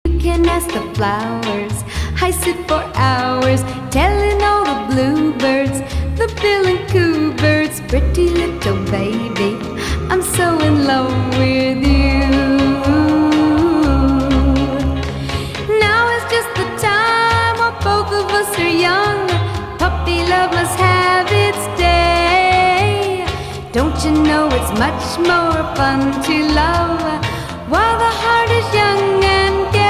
You can ask the flowers. I sit for hours telling all the bluebirds, the bill and coo birds, pretty little baby, I'm so in love with you. Now is just the time while both of us are young. Puppy love must have its day. Don't you know it's much more fun to love while the heart is young and